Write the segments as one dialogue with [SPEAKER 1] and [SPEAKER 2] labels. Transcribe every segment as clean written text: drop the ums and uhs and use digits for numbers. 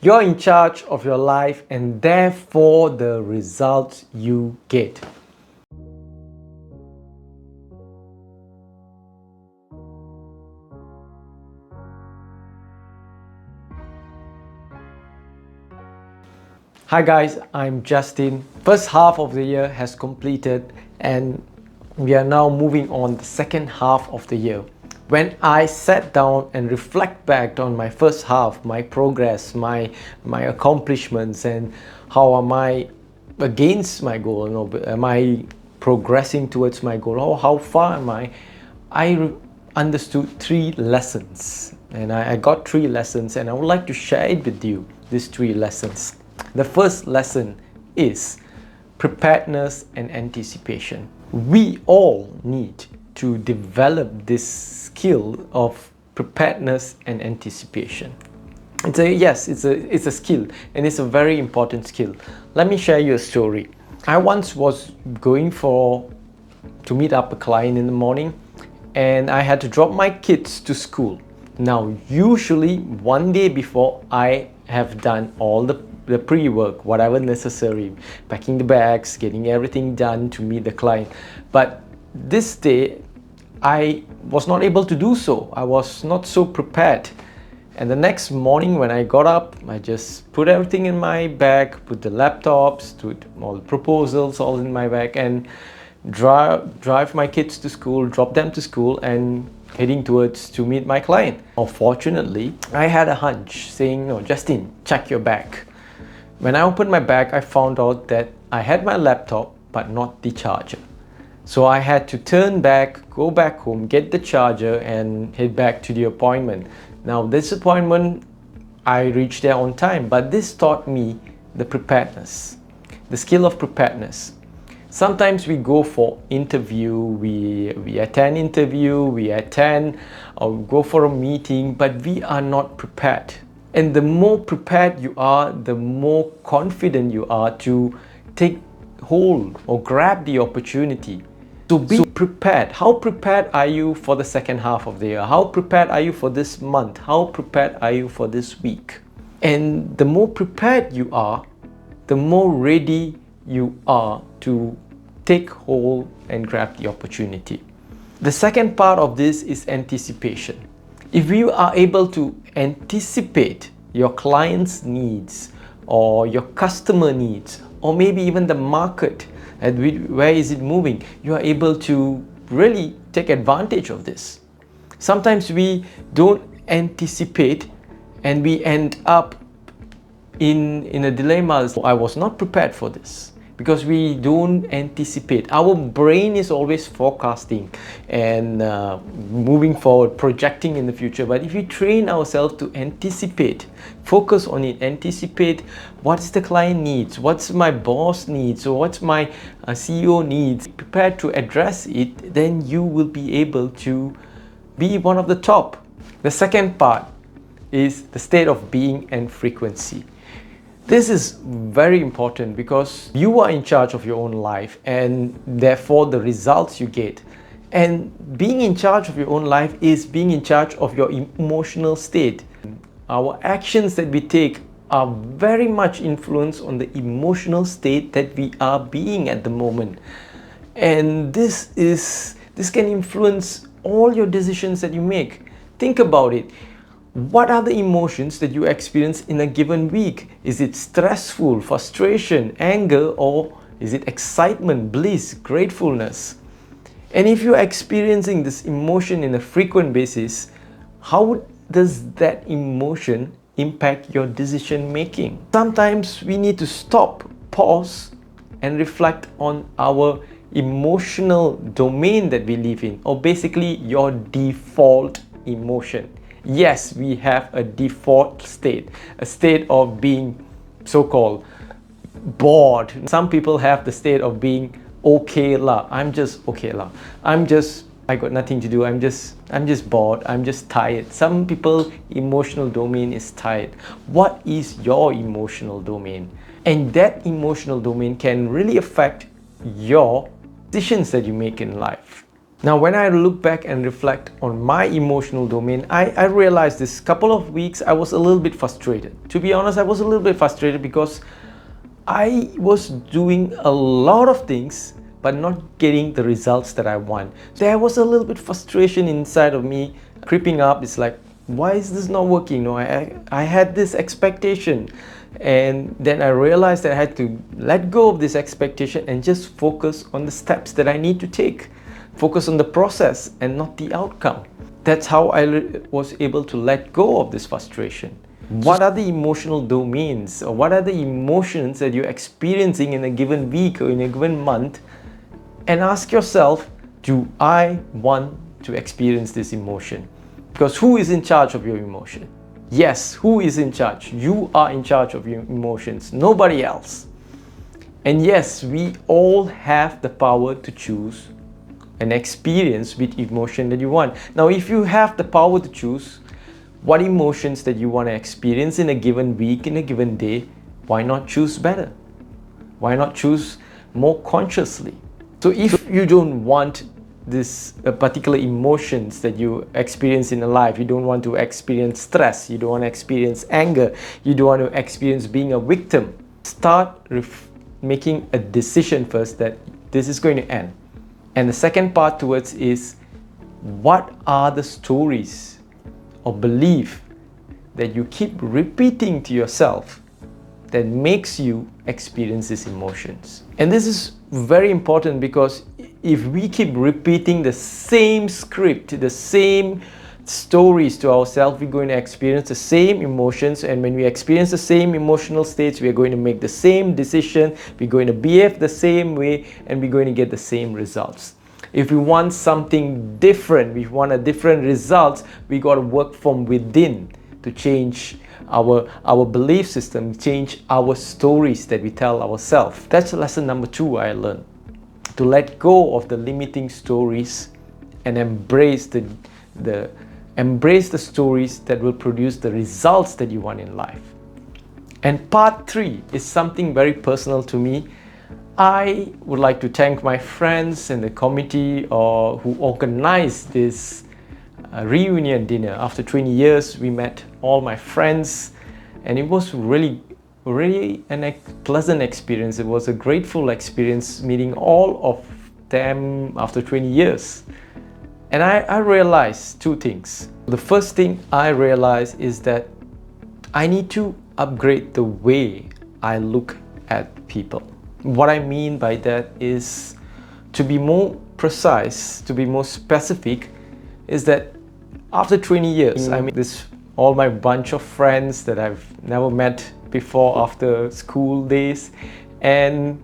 [SPEAKER 1] You're in charge of your life and therefore the results you get. Hi guys, I'm Justin. First half of the year has completed and we are now moving on the second half of the year. When I sat down and reflect back on my first half, my progress, my accomplishments, and how am I against my goal, am I progressing towards my goal, or how far am I understood 3 lessons, and I got 3 lessons, and I would like to share it with you, these 3 lessons. The first lesson is preparedness and anticipation. We all need to develop this skill of preparedness and anticipation. It's a skill, and it's a very important skill. Let me share you a story. I once was going to meet up a client in the morning, and I had to drop my kids to school. Now, usually one day before, I have done all the pre-work, whatever necessary, packing the bags, getting everything done to meet the client. But this day, I was not able to do so. I was not so prepared. And the next morning when I got up, I just put everything in my bag, put the laptops, put all the proposals all in my bag, and drive my kids to school, drop them to school, and heading towards to meet my client. Unfortunately, I had a hunch saying, no, Justin, check your bag. When I opened my bag, I found out that I had my laptop, but not the charger. So I had to turn back, go back home, get the charger, and head back to the appointment. Now, this appointment, I reached there on time, but this taught me the preparedness, the skill of preparedness. Sometimes we go for interview, we attend interview, we attend or go for a meeting, but we are not prepared. And the more prepared you are, the more confident you are to take hold or grab the opportunity. So be prepared. How prepared are you for the second half of the year? How prepared are you for this month? How prepared are you for this week? And the more prepared you are, the more ready you are to take hold and grab the opportunity. The second part of this is anticipation. If you are able to anticipate your client's needs or your customer needs, or maybe even the market, and where is it moving, you are able to really take advantage of this. Sometimes we don't anticipate and we end up in a dilemma. I was not prepared for this, because we don't anticipate. Our brain is always forecasting and moving forward, projecting in the future. But if we train ourselves to anticipate, focus on it, anticipate what's the client needs, what's my boss needs, or what's my CEO needs, prepared to address it, then you will be able to be one of the top. The second part is the state of being and frequency. This is very important because you are in charge of your own life and therefore the results you get. And being in charge of your own life is being in charge of your emotional state. Our actions that we take are very much influenced on the emotional state that we are being at the moment. And this can influence all your decisions that you make. Think about it. What are the emotions that you experience in a given week? Is it stressful, frustration, anger, or is it excitement, bliss, gratefulness? And if you're experiencing this emotion in a frequent basis, how does that emotion impact your decision making? Sometimes we need to stop, pause, and reflect on our emotional domain that we live in, or basically your default emotion. Yes, we have a default state, a state of being so-called bored. Some people have the state of being okay lah. I'm just okay lah. I got nothing to do. I'm just bored. I'm just tired. Some people emotional domain is tired. What is your emotional domain? And that emotional domain can really affect your decisions that you make in life. Now, when I look back and reflect on my emotional domain, I realized this couple of weeks I was a little bit frustrated. To be honest, I was a little bit frustrated because I was doing a lot of things but not getting the results that I want. There was a little bit frustration inside of me creeping up. It's like, why is this not working? No, I had this expectation, and then I realized that I had to let go of this expectation and just focus on the steps that I need to take. Focus on the process and not the outcome. That's how I was able to let go of this frustration. What are the emotional domains, or what are the emotions that you're experiencing in a given week or in a given month? And ask yourself, do I want to experience this emotion? Because who is in charge of your emotion? Yes, who is in charge? You are in charge of your emotions, nobody else. And yes, we all have the power to choose an experience with emotion that you want. Now, if you have the power to choose what emotions that you want to experience in a given week, in a given day, why not choose better? Why not choose more consciously? So if you don't want this particular emotions that you experience in a life, you don't want to experience stress, you don't want to experience anger, you don't want to experience being a victim, start making a decision first that this is going to end. And the second part towards is, what are the stories or belief that you keep repeating to yourself that makes you experience these emotions? And this is very important, because if we keep repeating the same script, the same stories to ourselves, we're going to experience the same emotions, and when we experience the same emotional states, we're going to make the same decision, we're going to behave the same way, and we're going to get the same results. If we want something different, we want a different results, we got to work from within to change our belief system, change our stories that we tell ourselves. That's lesson number 2 I learned. To let go of the limiting stories and embrace the stories that will produce the results that you want in life. And part 3 is something very personal to me. I would like to thank my friends and the committee who organized this reunion dinner. After 20 years, we met all my friends, and it was really a pleasant experience. It was a grateful experience meeting all of them after 20 years. And I realized 2 things. The first thing I realized is that I need to upgrade the way I look at people. What I mean by that is, to be more precise, to be more specific, is that after 20 years, I mean, all my bunch of friends that I've never met before after school days, and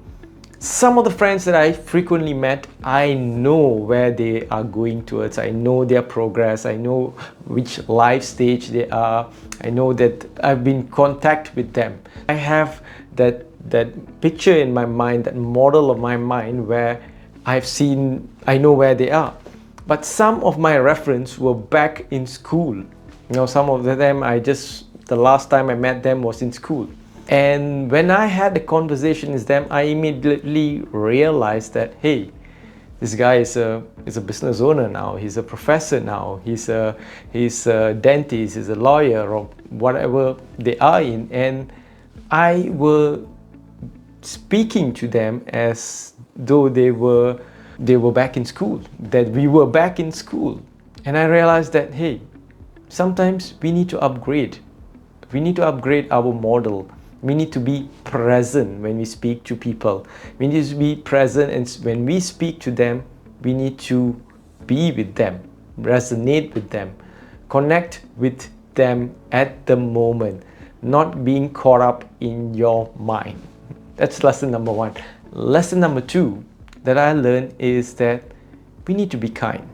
[SPEAKER 1] some of the friends that I frequently met, I know where they are going towards. I know their progress. I know which life stage they are. I know that I've been in contact with them. I have that picture in my mind, that model of my mind where I know where they are. But some of my reference were back in school. You know, some of them the last time I met them was in school. And when I had the conversation with them, I immediately realized that, hey, this guy is a business owner now, he's a professor now, he's a dentist, he's a lawyer, or whatever they are in. And I were speaking to them as though they were back in school, that we were back in school. And I realized that, hey, sometimes we need to upgrade. We need to upgrade our model. We need to be present when we speak to people. We need to be present, and when we speak to them, we need to be with them, resonate with them, connect with them at the moment, not being caught up in your mind. That's lesson number 1. Lesson number 2 that I learned is that we need to be kind.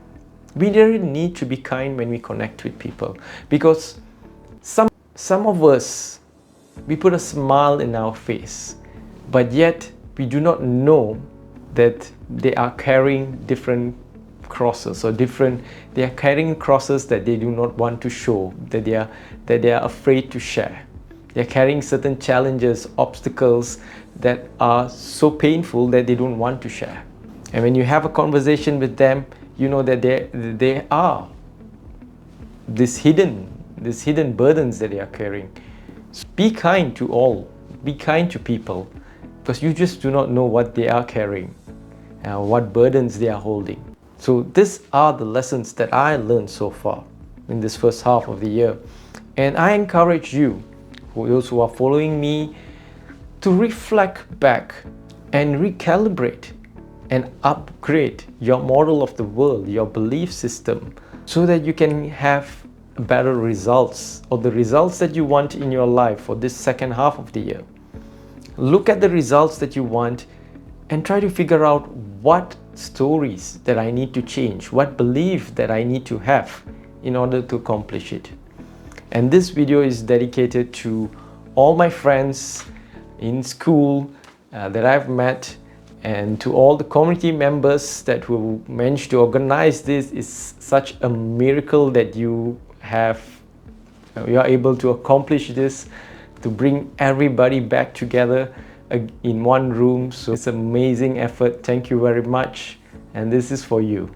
[SPEAKER 1] We really need to be kind when we connect with people, because some of us, we put a smile in our face, but yet we do not know that they are carrying different crosses, or they are carrying crosses that they do not want to show, that they are afraid to share. They are carrying certain challenges, obstacles that are so painful that they don't want to share. And when you have a conversation with them, you know that there are these hidden burdens that they are carrying. So be kind to all, be kind to people, because you just do not know what they are carrying, what burdens they are holding. So these are the lessons that I learned so far in this first half of the year. And I encourage you, those who are following me, to reflect back and recalibrate and upgrade your model of the world, your belief system, so that you can have better results, or the results that you want in your life for this second half of the year. Look at the results that you want and try to figure out what stories that I need to change, what belief that I need to have in order to accomplish it. And this video is dedicated to all my friends in school that I've met, and to all the community members that who managed to organize this. Is such a miracle that you are able to accomplish this, to bring everybody back together in one room. So it's an amazing effort. Thank you very much, and this is for you.